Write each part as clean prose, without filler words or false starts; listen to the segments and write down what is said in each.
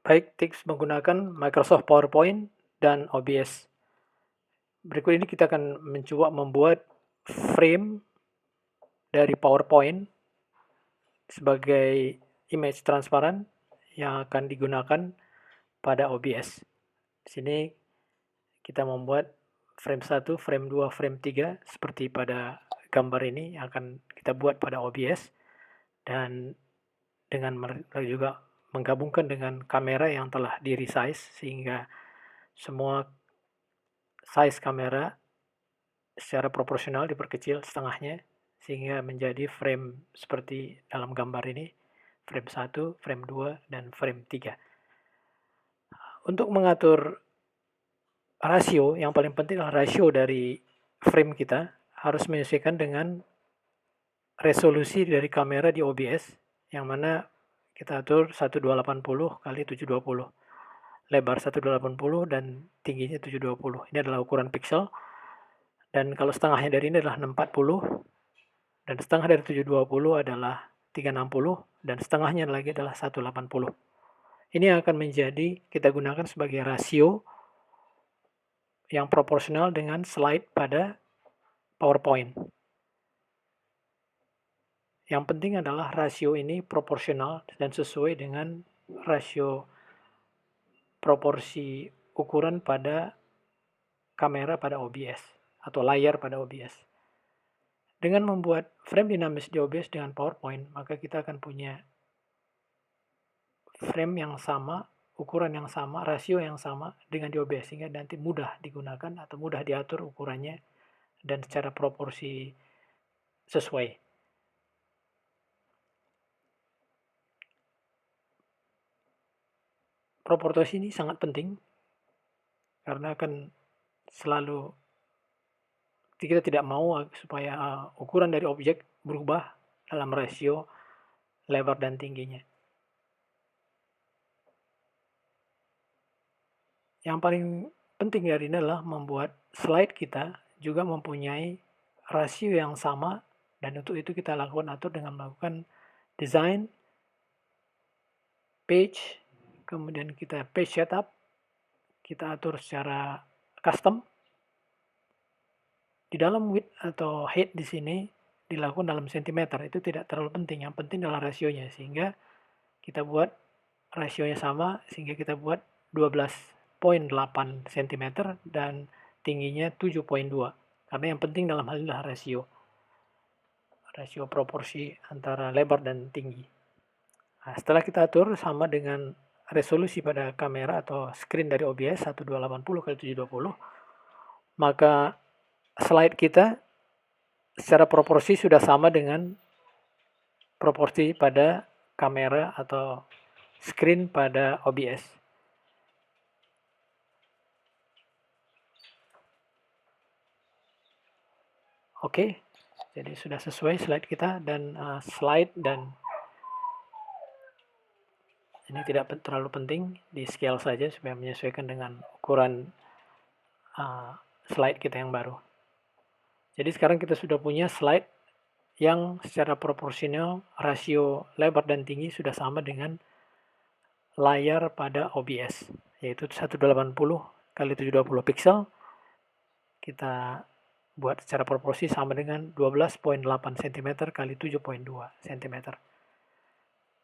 baik tips menggunakan Microsoft PowerPoint dan OBS. Berikut ini kita akan mencoba membuat frame dari PowerPoint sebagai image transparan yang akan digunakan pada OBS. Di sini kita membuat frame 1, frame 2, frame 3 seperti pada gambar ini yang akan kita buat pada OBS, dan dengan juga menggabungkan dengan kamera yang telah di resize sehingga semua size kamera secara proporsional diperkecil setengahnya sehingga menjadi frame seperti dalam gambar ini, frame 1, frame 2, dan frame 3. Untuk mengatur rasio, yang paling penting adalah rasio dari frame kita harus menyesuaikan dengan resolusi dari kamera di OBS, yang mana kita atur 1280 kali 720. Lebar 1280 dan tingginya 720. Ini adalah ukuran pixel. Dan kalau setengahnya dari ini adalah 640 dan setengah dari 720 adalah 360 dan setengahnya lagi adalah 180. Ini akan menjadi kita gunakan sebagai rasio yang proporsional dengan slide pada PowerPoint. Yang penting adalah rasio ini proporsional dan sesuai dengan rasio proporsi ukuran pada kamera pada OBS atau layar pada OBS. Dengan membuat frame dinamis di OBS dengan PowerPoint, maka kita akan punya frame yang sama, ukuran yang sama, rasio yang sama dengan di OBS, sehingga nanti mudah digunakan atau mudah diatur ukurannya dan secara proporsi sesuai. Proporsi ini sangat penting karena akan selalu kita tidak mau supaya ukuran dari objek berubah dalam rasio lebar dan tingginya. Yang paling penting dari ini adalah membuat slide kita juga mempunyai rasio yang sama, dan untuk itu kita lakukan atur dengan melakukan design, page, kemudian kita page setup, kita atur secara custom. Di dalam width atau height di sini dilakukan dalam sentimeter, itu tidak terlalu penting, yang penting adalah rasionya, sehingga kita buat rasionya sama, sehingga kita buat 12,8 cm dan tingginya 7,2, karena yang penting dalam hal ini adalah rasio proporsi antara lebar dan tinggi. Nah, setelah kita atur sama dengan resolusi pada kamera atau screen dari OBS 1280 x 720, maka slide kita secara proporsi sudah sama dengan proporsi pada kamera atau screen pada OBS. Oke, jadi sudah sesuai slide kita, dan slide dan ini tidak terlalu penting, di scale saja supaya menyesuaikan dengan ukuran slide kita yang baru. Jadi sekarang kita sudah punya slide yang secara proporsional rasio lebar dan tinggi sudah sama dengan layar pada OBS, yaitu 180 kali 720 pixel. Kita buat secara proporsi sama dengan 12,8 cm kali 7,2 cm.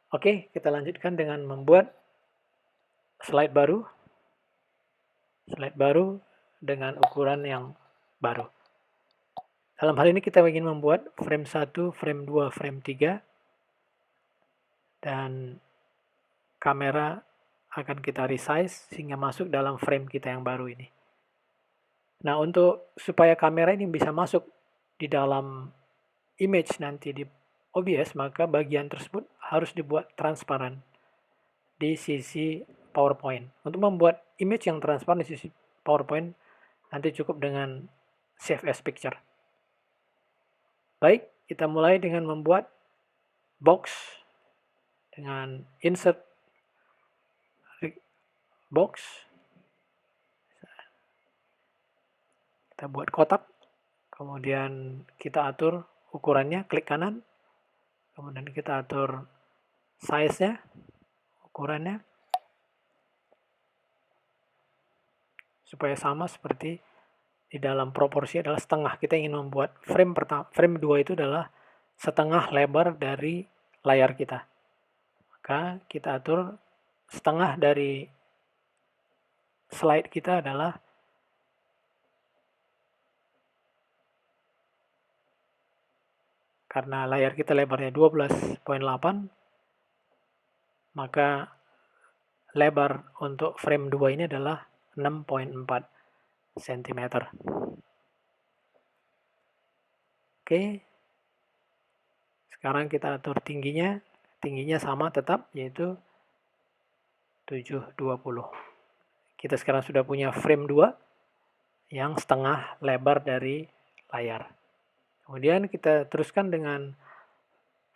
Oke, kita lanjutkan dengan membuat slide baru dengan ukuran yang baru. Dalam hal ini kita ingin membuat frame 1, frame 2, frame 3, dan kamera akan kita resize sehingga masuk dalam frame kita yang baru ini. Nah, untuk supaya kamera ini bisa masuk di dalam image nanti di OBS, maka bagian tersebut harus dibuat transparan di sisi PowerPoint. Untuk membuat image yang transparan di sisi PowerPoint, nanti cukup dengan save as picture. Baik, kita mulai dengan membuat box dengan insert box. Kita buat kotak, kemudian kita atur ukurannya, klik kanan, kemudian kita atur size-nya, ukurannya, supaya sama seperti di dalam proporsi adalah setengah. Kita ingin membuat frame 2 itu adalah setengah lebar dari layar kita. Maka kita atur setengah dari slide kita adalah karena layar kita lebarnya 12,8, maka lebar untuk frame 2 ini adalah 6,4 cm. Oke. Sekarang kita atur tingginya. Tingginya sama tetap, yaitu 720. Kita sekarang sudah punya frame 2 yang setengah lebar dari layar. Kemudian kita teruskan dengan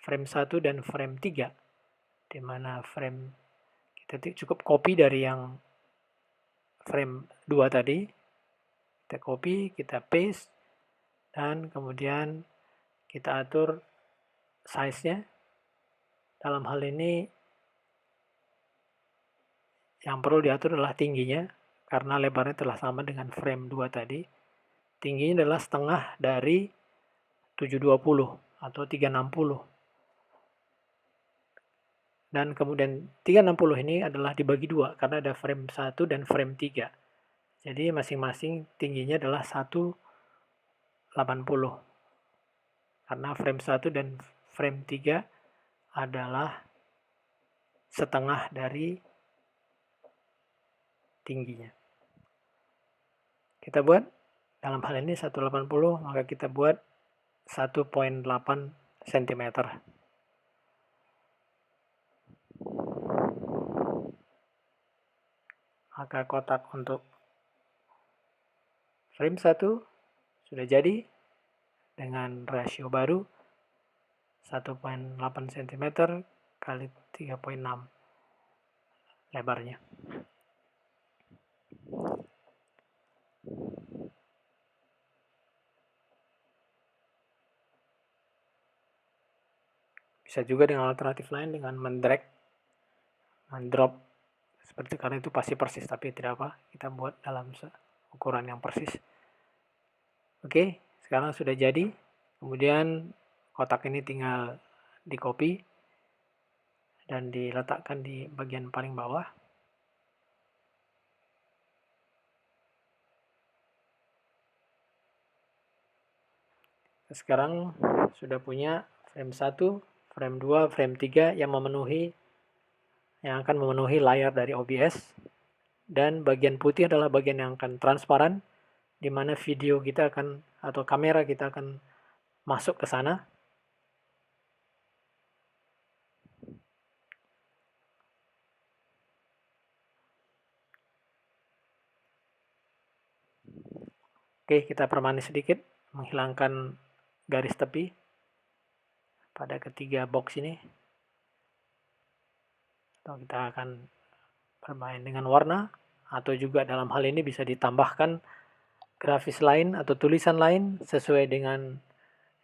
frame 1 dan frame 3. Di mana frame kita cukup copy dari yang frame 2 tadi. Kita copy, kita paste, dan kemudian kita atur size-nya. Dalam hal ini yang perlu diatur adalah tingginya, karena lebarnya telah sama dengan frame 2 tadi. Tingginya adalah setengah dari 720 atau 360. Dan kemudian 360 ini adalah dibagi 2 karena ada frame 1 dan frame 3. Jadi masing-masing tingginya adalah 180. Karena frame 1 dan frame 3 adalah setengah dari tingginya. Kita buat dalam hal ini 180, maka kita buat 1,8 cm. Maka kotak untuk frame 1 sudah jadi dengan rasio baru 1,8 cm kali 3,6 lebarnya. Bisa juga dengan alternatif lain dengan mendrag, mendrop seperti, karena itu pasti persis, tapi tidak apa, kita buat dalam ukuran yang persis. Oke, sekarang sudah jadi. Kemudian kotak ini tinggal di copy dan diletakkan di bagian paling bawah. Sekarang sudah punya frame 1, frame 2, frame 3 yang akan memenuhi layar dari OBS, dan bagian putih adalah bagian yang akan transparan, di mana video kita akan, atau kamera kita akan masuk ke sana. Oke, kita permanis sedikit, menghilangkan garis tepi pada ketiga box ini. Atau kita akan bermain dengan warna, atau juga dalam hal ini bisa ditambahkan grafis lain atau tulisan lain sesuai dengan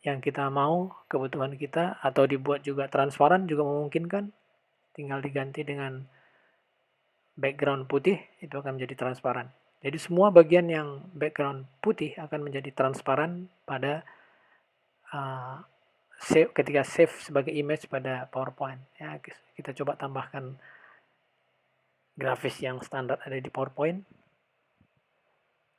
yang kita mau, kebutuhan kita, atau dibuat juga transparan juga memungkinkan. Tinggal diganti dengan background putih, itu akan menjadi transparan. Jadi semua bagian yang background putih akan menjadi transparan pada ketika save sebagai image pada PowerPoint. Ya, kita coba tambahkan grafis yang standar ada di PowerPoint.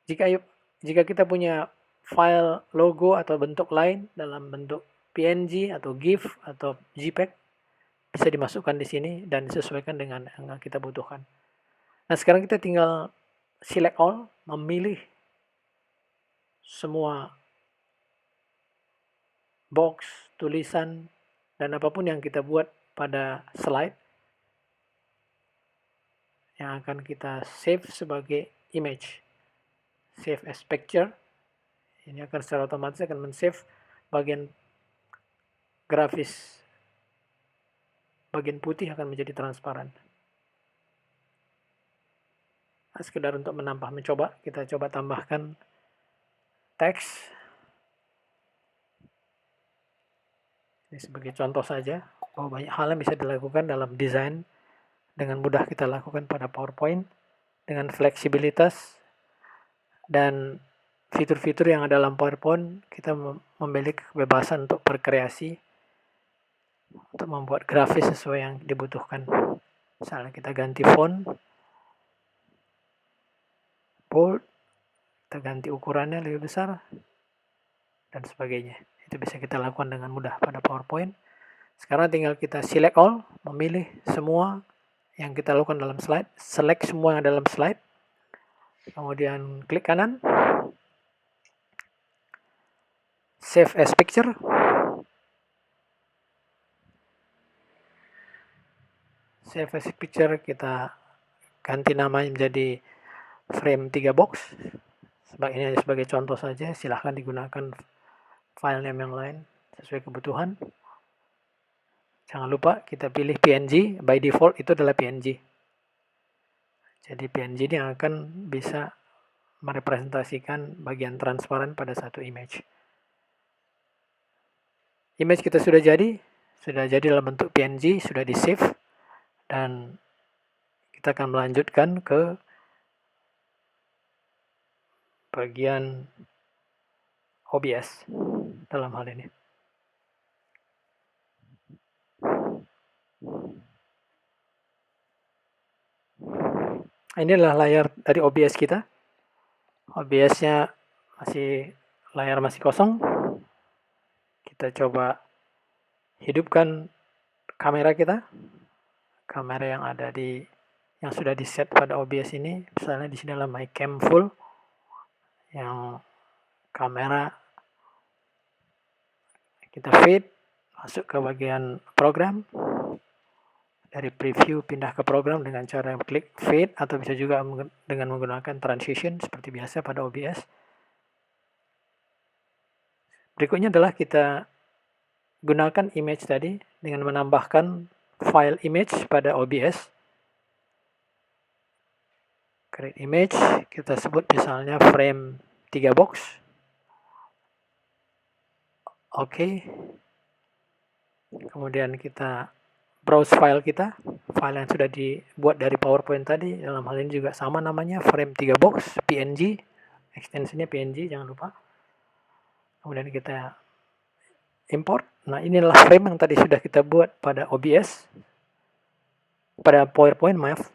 Jika kita punya file logo atau bentuk lain dalam bentuk PNG atau GIF atau JPEG, bisa dimasukkan di sini dan disesuaikan dengan yang kita butuhkan. Nah, sekarang kita tinggal select all, memilih semua box, tulisan, dan apapun yang kita buat pada slide yang akan kita save sebagai image. Save as picture. Ini akan secara otomatis akan men-save bagian grafis. Bagian putih akan menjadi transparan. Nah, sekedar untuk mencoba, kita coba tambahkan teks. Ini sebagai contoh saja, bahwa banyak hal yang bisa dilakukan dalam desain dengan mudah kita lakukan pada PowerPoint dengan fleksibilitas Dan fitur-fitur yang ada dalam PowerPoint kita memiliki kebebasan untuk berkreasi untuk membuat grafis sesuai yang dibutuhkan. Misalnya kita ganti font, bold, kita ganti ukurannya lebih besar, dan sebagainya. Itu bisa kita lakukan dengan mudah pada PowerPoint. Sekarang tinggal kita select all, memilih semua yang kita lakukan dalam slide, select semua yang dalam slide, kemudian klik kanan, save as picture, save as picture kita ganti namanya menjadi frame 3 box. Ini sebagai contoh saja, silahkan digunakan file name yang lain sesuai kebutuhan. Jangan lupa kita pilih PNG, by default itu adalah PNG. Jadi PNG ini akan bisa merepresentasikan bagian transparan pada satu image. Image kita sudah jadi dalam bentuk PNG, sudah di save, dan kita akan melanjutkan ke bagian OBS dalam hal ini. Inilah layar dari OBS kita. OBS-nya layar masih kosong. Kita coba hidupkan kamera kita. Kamera yang sudah di set pada OBS ini. Misalnya di sini adalah my cam full. Yang kamera kita feed masuk ke bagian program. Dari preview pindah ke program dengan cara klik fade, atau bisa juga dengan menggunakan transition seperti biasa pada OBS. Berikutnya adalah kita gunakan image tadi dengan menambahkan file image pada OBS. Create image, kita sebut misalnya frame 3 box. Oke. Kemudian kita browse file kita, file yang sudah dibuat dari PowerPoint tadi, dalam hal ini juga sama namanya, frame 3 box, PNG, ekstensinya PNG, jangan lupa. Kemudian kita import. Nah, inilah frame yang tadi sudah kita buat pada OBS, pada PowerPoint, maaf.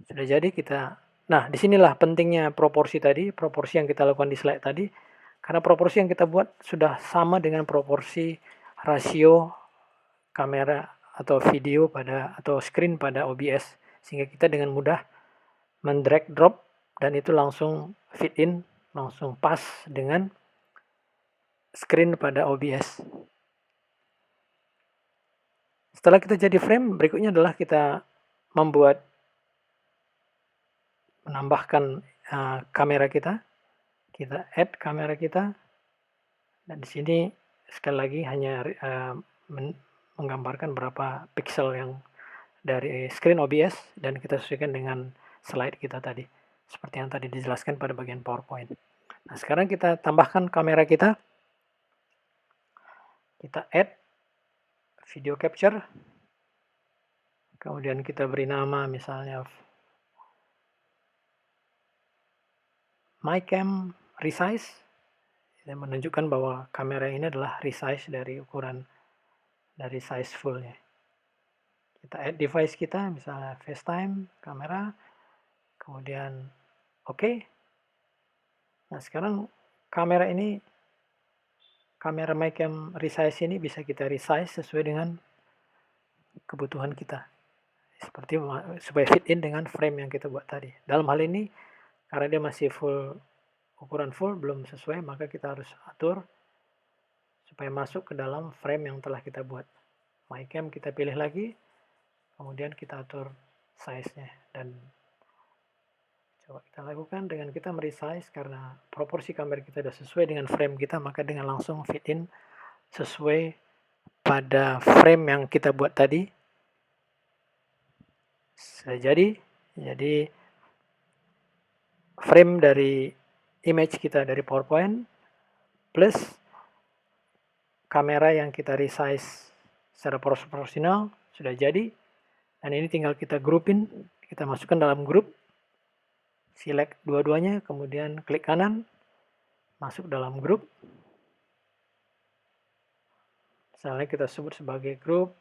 Sudah jadi kita, nah disinilah pentingnya proporsi tadi, proporsi yang kita lakukan di slide tadi, karena proporsi yang kita buat sudah sama dengan proporsi rasio kamera atau video atau screen pada OBS, sehingga kita dengan mudah mendrag drop dan itu langsung fit in, langsung pas dengan screen pada OBS. Setelah kita jadi frame, berikutnya adalah kita menambahkan kamera kita add kamera kita, dan di sini sekali lagi hanya menggambarkan berapa pixel yang dari screen OBS dan kita sesuaikan dengan slide kita tadi, seperti yang tadi dijelaskan pada bagian PowerPoint. Nah, sekarang kita tambahkan kamera kita add video capture, kemudian kita beri nama misalnya my cam resize, yang menunjukkan bahwa kamera ini adalah resize dari ukuran dari size fullnya. Kita add device kita, misalnya FaceTime, kamera, kemudian oke. Nah, sekarang kamera my cam resize ini bisa kita resize sesuai dengan kebutuhan kita. Seperti supaya fit in dengan frame yang kita buat tadi. Dalam hal ini, karena dia masih ukuran full, belum sesuai, maka kita harus atur supaya masuk ke dalam frame yang telah kita buat. My cam kita pilih lagi, kemudian kita atur size-nya, dan coba kita lakukan dengan kita meresize. Karena proporsi kamera kita sudah sesuai dengan frame kita, maka dengan langsung fit in sesuai pada frame yang kita buat tadi. Sudah jadi frame dari image kita dari PowerPoint plus kamera yang kita resize secara proporsional sudah jadi, dan ini tinggal kita groupin, kita masukkan dalam grup select dua-duanya, kemudian klik kanan, masuk dalam grup. Misalnya kita sebut sebagai grup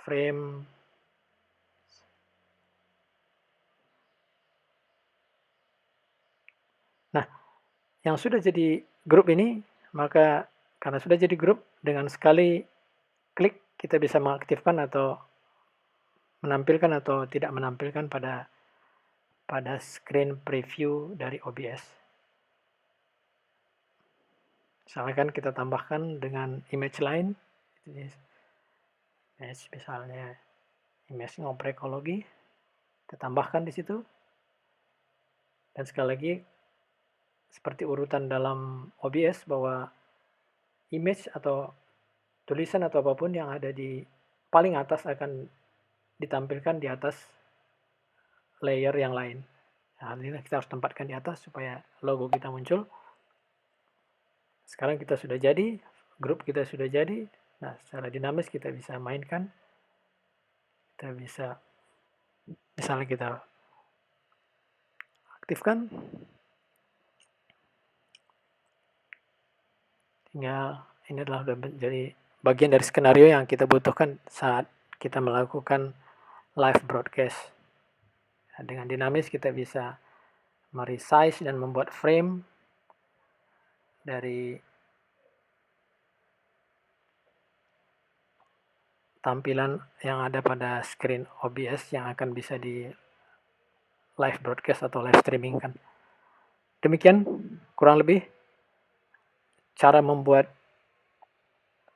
frame Nah, yang sudah jadi grup ini, maka karena sudah jadi grup, dengan sekali klik kita bisa mengaktifkan atau menampilkan atau tidak menampilkan pada screen preview dari OBS. Misalkan kita tambahkan dengan image lain, misalnya image ngoprek ekologi, kita tambahkan di situ. Dan sekali lagi, seperti urutan dalam OBS bahwa image atau tulisan atau apapun yang ada di paling atas akan ditampilkan di atas layer yang lain. Nah, ini kita harus tempatkan di atas supaya logo kita muncul. Sekarang kita sudah jadi, grup kita sudah jadi. Nah, secara dinamis kita bisa mainkan. Kita bisa, misalnya kita aktifkan. Tinggal, ini adalah sudah menjadi bagian dari skenario yang kita butuhkan saat kita melakukan live broadcast. Nah, dengan dinamis kita bisa meresize dan membuat frame dari tampilan yang ada pada screen OBS yang akan bisa di live broadcast atau live streaming kan. Demikian kurang lebih cara membuat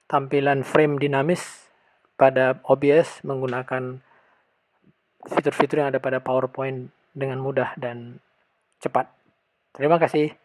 tampilan frame dinamis pada OBS menggunakan fitur-fitur yang ada pada PowerPoint dengan mudah dan cepat. Terima kasih.